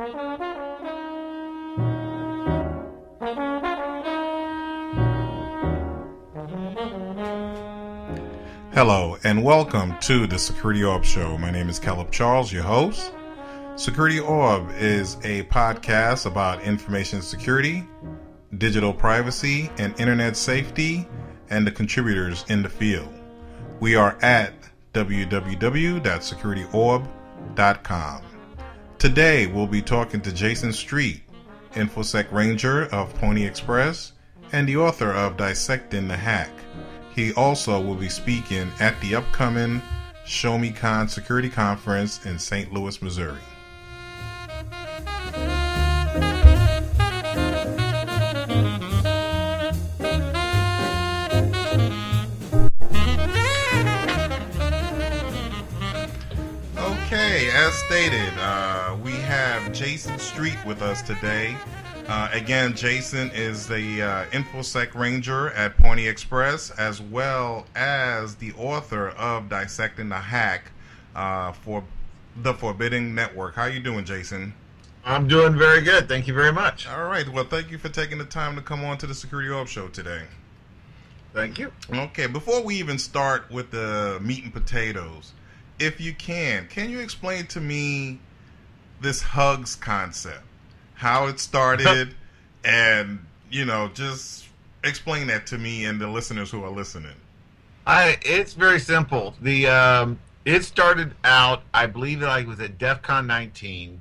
Hello and welcome to the SecurityOrb Show. My name is Caleb Charles, your host. SecurityOrb is a podcast about information security, digital privacy, and internet safety, and the contributors in the field. We are at www.securityorb.com. Today we'll be talking to Jayson Street, InfoSec Ranger of Pwnie Express and the author of Dissecting the Hack. He also will be speaking at the upcoming Show Me Con Security Conference in St. Louis, Missouri. Okay, as stated, we have Jayson Street with us today. Again, Jayson is the InfoSec Ranger at Pwnie Express, as well as the author of Dissecting the Hack for the Forbidden Network. How are you doing, Jayson? I'm doing very good. Thank you very much. All right. Well, thank you for taking the time to come on to the SecurityOrb Show today. Thank you. Okay. Before we even start with the meat and potatoes, if you can you explain to me this hugs concept? How it started, and, just explain that to me and the listeners who are listening. It's very simple. It started out, I believe, it was at DEF CON 19.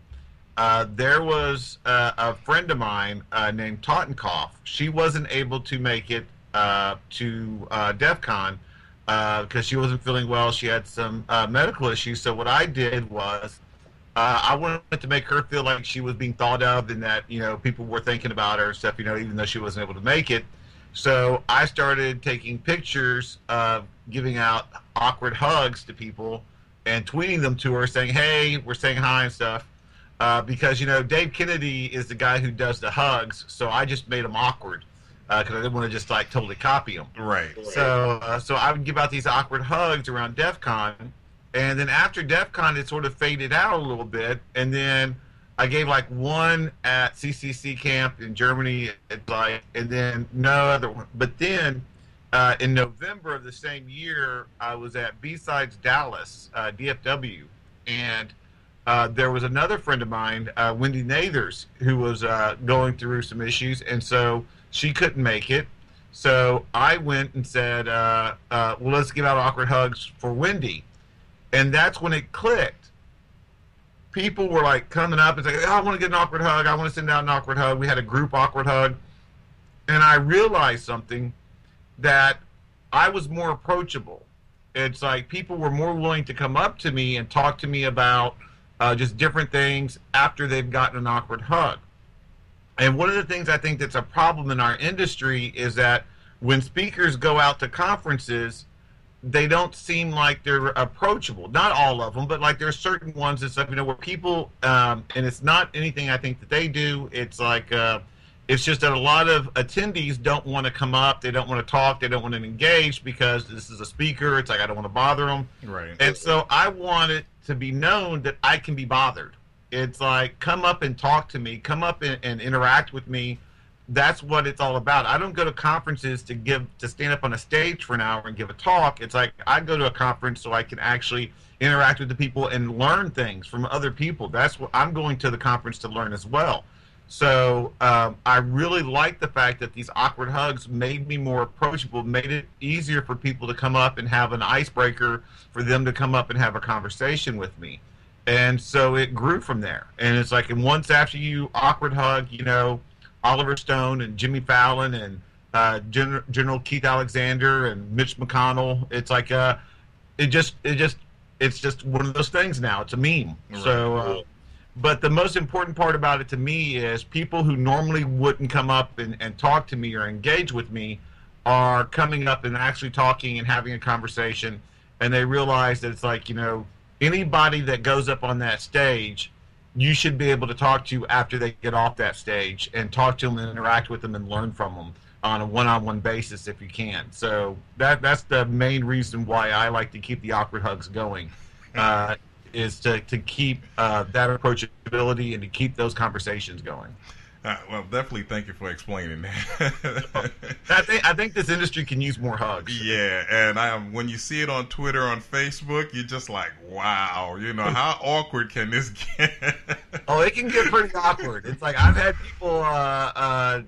There was a friend of mine named Tottenkopf. She wasn't able to make it to DEF CON because she wasn't feeling well. She had some medical issues. So what I did was, I wanted to make her feel like she was being thought of and that, people were thinking about her and stuff, even though she wasn't able to make it. So I started taking pictures of giving out awkward hugs to people and tweeting them to her saying, hey, we're saying hi and stuff. Because, Dave Kennedy is the guy who does the hugs, so I just made them awkward because I didn't want to just, totally copy them. Right. So I would give out these awkward hugs around DEF CON. And then after DEF CON, it sort of faded out a little bit. And then I gave one at CCC camp in Germany, and then no other one. But then in November of the same year, I was at B-Sides Dallas, DFW. And there was another friend of mine, Wendy Nathers, who was going through some issues. And so she couldn't make it. So I went and said, well, let's give out awkward hugs for Wendy. And that's when it clicked. People were coming up and saying, oh, I want to get an awkward hug. I want to send out an awkward hug. We had a group awkward hug. And I realized something, that I was more approachable. It's people were more willing to come up to me and talk to me about just different things after they've gotten an awkward hug. And one of the things I think that's a problem in our industry is that when speakers go out to conferences, they don't seem like they're approachable. Not all of them, but there's certain ones and stuff, where people, and it's not anything I think that they do. It's it's just that a lot of attendees don't want to come up. They don't want to talk. They don't want to engage because this is a speaker. It's I don't want to bother them. Right. And so I want it to be known that I can be bothered. It's come up and talk to me. Come up and interact with me. That's what it's all about. I don't go to conferences to stand up on a stage for an hour and give a talk. It's I go to a conference so I can actually interact with the people and learn things from other people. That's what I'm going to the conference to learn as well. So I really like the fact that these awkward hugs made me more approachable, made it easier for people to come up and have an icebreaker for them to come up and have a conversation with me. And so it grew from there. And it's and once after you awkward hug, Oliver Stone and Jimmy Fallon and General Keith Alexander and Mitch McConnell. It's it's just one of those things now. It's a meme. Right. So, but the most important part about it to me is people who normally wouldn't come up and talk to me or engage with me are coming up and actually talking and having a conversation, and they realize that it's anybody that goes up on that stage, you should be able to talk to after they get off that stage and talk to them and interact with them and learn from them on a one-on-one basis if you can. So that's the main reason why I like to keep the awkward hugs going. is to keep that approachability and to keep those conversations going. Well, definitely thank you for explaining that. I think this industry can use more hugs. Yeah, and when you see it on Twitter, on Facebook, you're just like, wow, how awkward can this get? Oh, it can get pretty awkward. It's like I've had people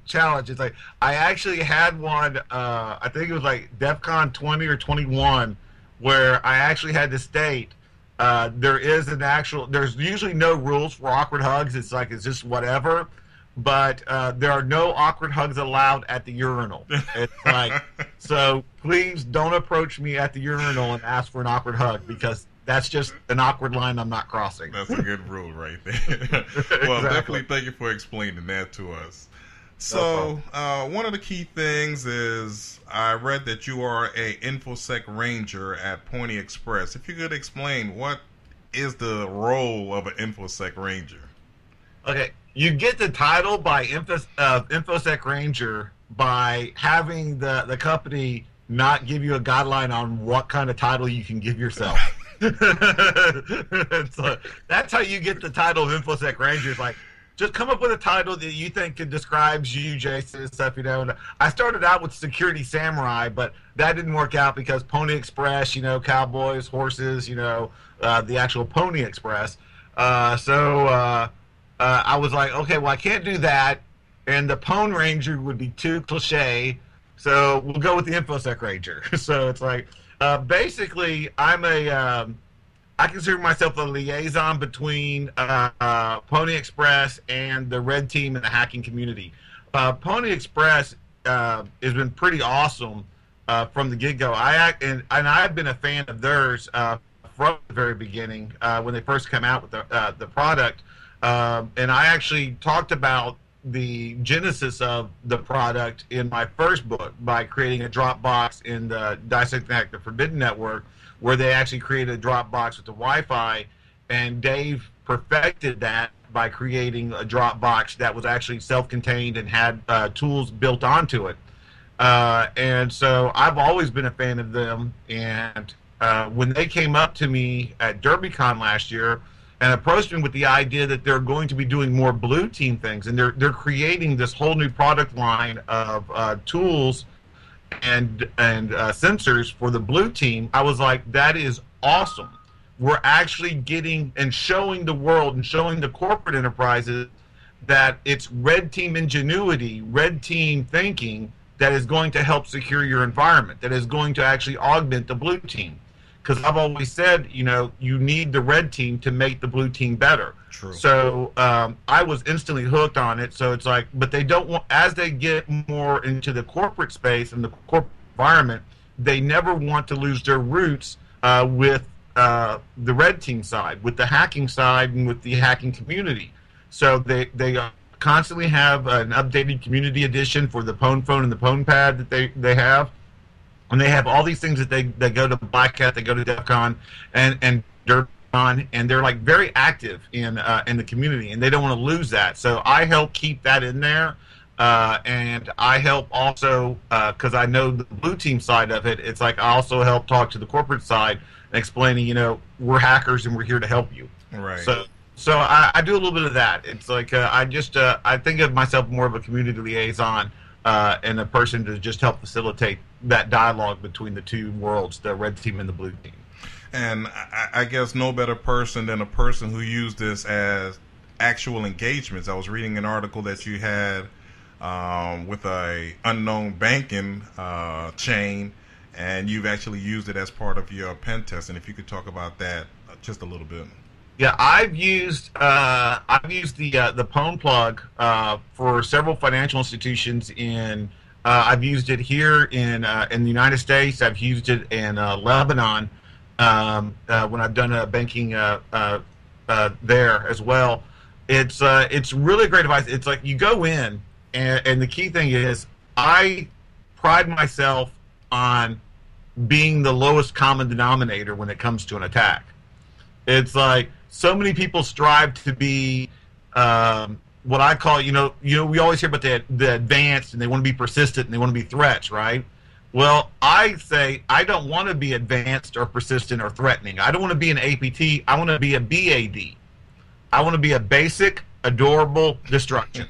challenge. It's like I actually had one, I think it was like DEF CON 20 or 21, where I actually had to state there's usually no rules for awkward hugs. It's just whatever. But there are no awkward hugs allowed at the urinal. It's like, so please don't approach me at the urinal and ask for an awkward hug, because that's just an awkward line I'm not crossing. That's a good rule right there. Well, definitely thank you for explaining that to us. So one of the key things is I read that you are a InfoSec Ranger at Pwnie Express. If you could explain, what is the role of an InfoSec Ranger? Okay. You get the title by InfoSec Ranger by having the company not give you a guideline on what kind of title you can give yourself. So that's how you get the title of InfoSec Ranger. It's like, just come up with a title that you think describes you, Jayson, and stuff. And I started out with Security Samurai, but that didn't work out because Pwnie Express, cowboys, horses, the actual Pwnie Express. I was like, okay, well, I can't do that, and the Pwnie Ranger would be too cliche, so we'll go with the InfoSec Ranger. So it's like, basically, I consider myself a liaison between Pwnie Express and the red team and the hacking community. Pwnie Express has been pretty awesome from the get-go. And I've been a fan of theirs from the very beginning when they first came out with the product. And I actually talked about the genesis of the product in my first book by creating a Dropbox in the Dissecting the Forbidden Network, where they actually created a Dropbox with the Wi-Fi, and Dave perfected that by creating a Dropbox that was actually self-contained and had tools built onto it. And so I've always been a fan of them, and when they came up to me at DerbyCon last year and approached me with the idea that they're going to be doing more blue team things, and they're creating this whole new product line of tools and sensors for the blue team, I was like, that is awesome. We're actually getting and showing the world and showing the corporate enterprises that it's red team ingenuity, red team thinking that is going to help secure your environment, that is going to actually augment the blue team. Because I've always said, you need the red team to make the blue team better. True. So I was instantly hooked on it. So it's like, but they don't want, as they get more into the corporate space and the corporate environment, they never want to lose their roots with the red team side, with the hacking side, and with the hacking community. So they constantly have an updated community edition for the Pwn phone and the Pwn pad that they have. And they have all these things that they go to Black Hat, they go to DEF CON and DerbyCon, and they're like very active in the community, and they don't want to lose that. So I help keep that in there, and I help also because I know the blue team side of it. It's like I also help talk to the corporate side, explaining, we're hackers and we're here to help you. Right. So I do a little bit of that. It's like I think of myself more of a community liaison. And a person to just help facilitate that dialogue between the two worlds, the red team and the blue team. And I guess no better person than a person who used this as actual engagements. I was reading an article that you had with a unknown banking chain, and you've actually used it as part of your pen test. And if you could talk about that just a little bit. Yeah, I've used the Pwn plug for several financial institutions. I've used it here in the United States. I've used it in Lebanon when I've done banking there as well. It's really great advice. It's like you go in, and the key thing is I pride myself on being the lowest common denominator when it comes to an attack. It's like so many people strive to be what I call, we always hear about the advanced, and they want to be persistent, and they want to be threats, right? Well, I say I don't want to be advanced or persistent or threatening. I don't want to be an APT. I want to be a BAD. I want to be a basic, adorable destruction.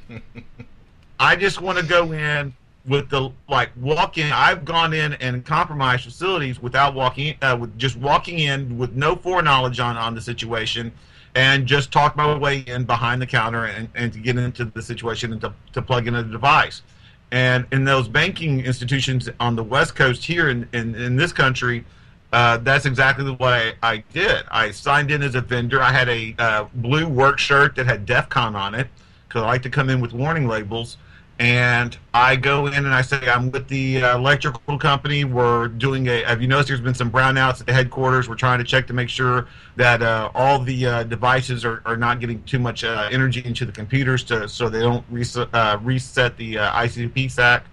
I just want to go in with the walk in. I've gone in and compromised facilities without with just walking in with no foreknowledge on the situation, and just talk my way in behind the counter and to get into the situation and to plug in a device. And in those banking institutions on the West Coast here in this country, that's exactly what I did. I signed in as a vendor. I had a blue work shirt that had DEF CON on it because I like to come in with warning labels. And I go in and I say, I'm with the electrical company. We're doing have you noticed there's been some brownouts at the headquarters? We're trying to check to make sure that all the devices are not getting too much energy into the computers so they don't reset the ICP SAC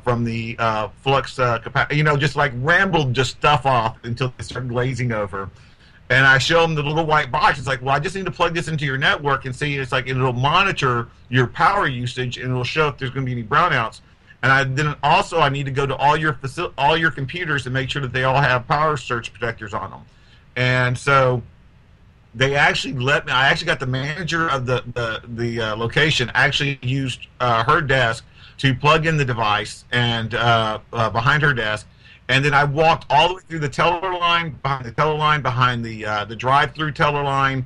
from the flux capacity. Just rambled just stuff off until they start glazing over. And I show them the little white box. It's like, well, I just need to plug this into your network and see. It's like it'll monitor your power usage and it'll show if there's going to be any brownouts. And I need to go to all your computers and make sure that they all have power surge protectors on them. And so they actually let me. I actually got the manager of the location actually used her desk to plug in the device and behind her desk. And then I walked all the way through the teller line, behind the drive-through teller line,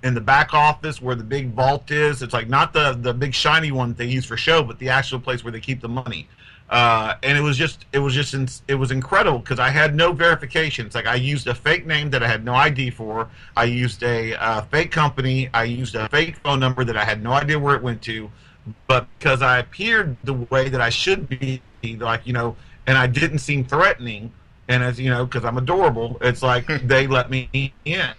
in the back office where the big vault is. It's like not the big shiny one that they use for show, but the actual place where they keep the money. And it was incredible because I had no verification. It's like I used a fake name that I had no ID for. I used a fake company. I used a fake phone number that I had no idea where it went to. But because I appeared the way that I should be, and I didn't seem threatening, and as you know, because I'm adorable, it's like they let me in.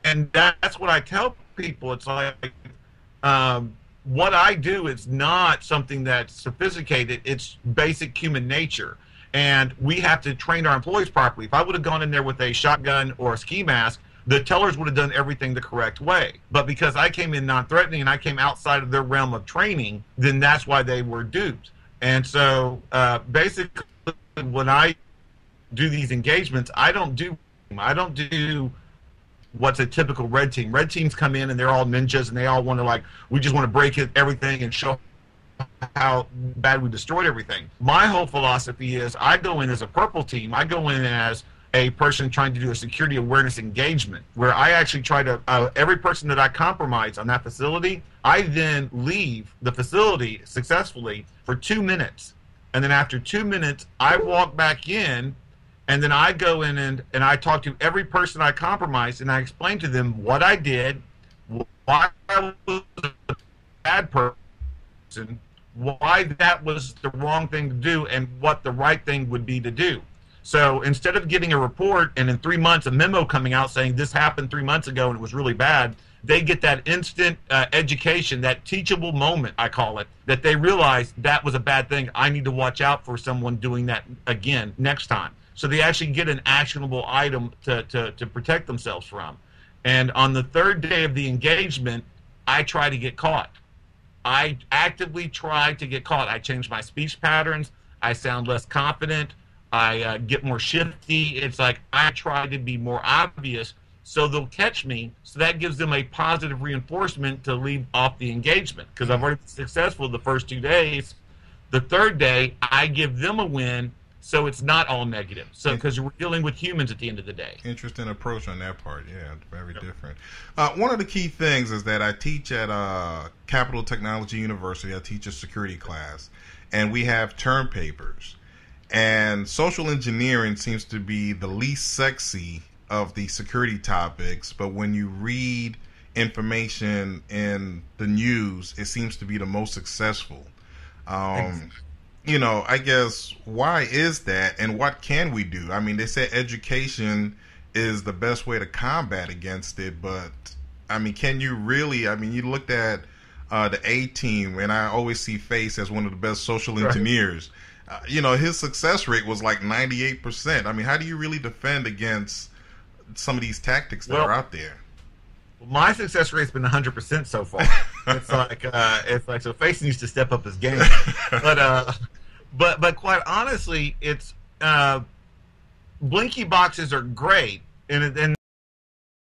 And that's what I tell people. It's like what I do is not something that's sophisticated. It's basic human nature. And we have to train our employees properly. If I would have gone in there with a shotgun or a ski mask, the tellers would have done everything the correct way. But because I came in non-threatening and I came outside of their realm of training, then that's why they were duped. And so basically when I do these engagements, I don't do what's a typical red team. Red teams come in and they're all ninjas and they all want to we just want to break everything and show how bad we destroyed everything. My whole philosophy is I go in as a purple team. I go in as a person trying to do a security awareness engagement where I actually try to, every person that I compromise on that facility, I then leave the facility successfully for 2 minutes. And then after 2 minutes, I walk back in and then I go in and I talk to every person I compromised and I explain to them what I did, why I was a bad person, why that was the wrong thing to do, and what the right thing would be to do. So instead of getting a report and in 3 months a memo coming out saying this happened 3 months ago and it was really bad, they get that instant education, that teachable moment, I call it, that they realize that was a bad thing. I need to watch out for someone doing that again next time. So they actually get an actionable item to protect themselves from. And on the third day of the engagement, I try to get caught. I actively try to get caught. I change my speech patterns. I sound less confident. I get more shifty. It's like I try to be more obvious so they'll catch me. So that gives them a positive reinforcement to leave off the engagement because I've already been successful the first 2 days. The third day, I give them a win so it's not all negative. So because we're dealing with humans at the end of the day. Interesting approach on that part. Yeah, very different. One of the key things is that I teach at Capital Technology University. I teach a security class, and we have term papers. And social engineering seems to be the least sexy of the security topics, but when you read information in the news, it seems to be the most successful. I guess, why is that, and what can we do? I mean, they say education is the best way to combat against it, but, I mean, can you really? I mean, you looked at the A-Team, and I always see Face as one of the best social engineers. His success rate was like 98%. I mean, how do you really defend against some of these tactics that are out there? My success rate's been 100% so far. It's like so Face needs to step up his game. but quite honestly, it's blinky boxes are great, and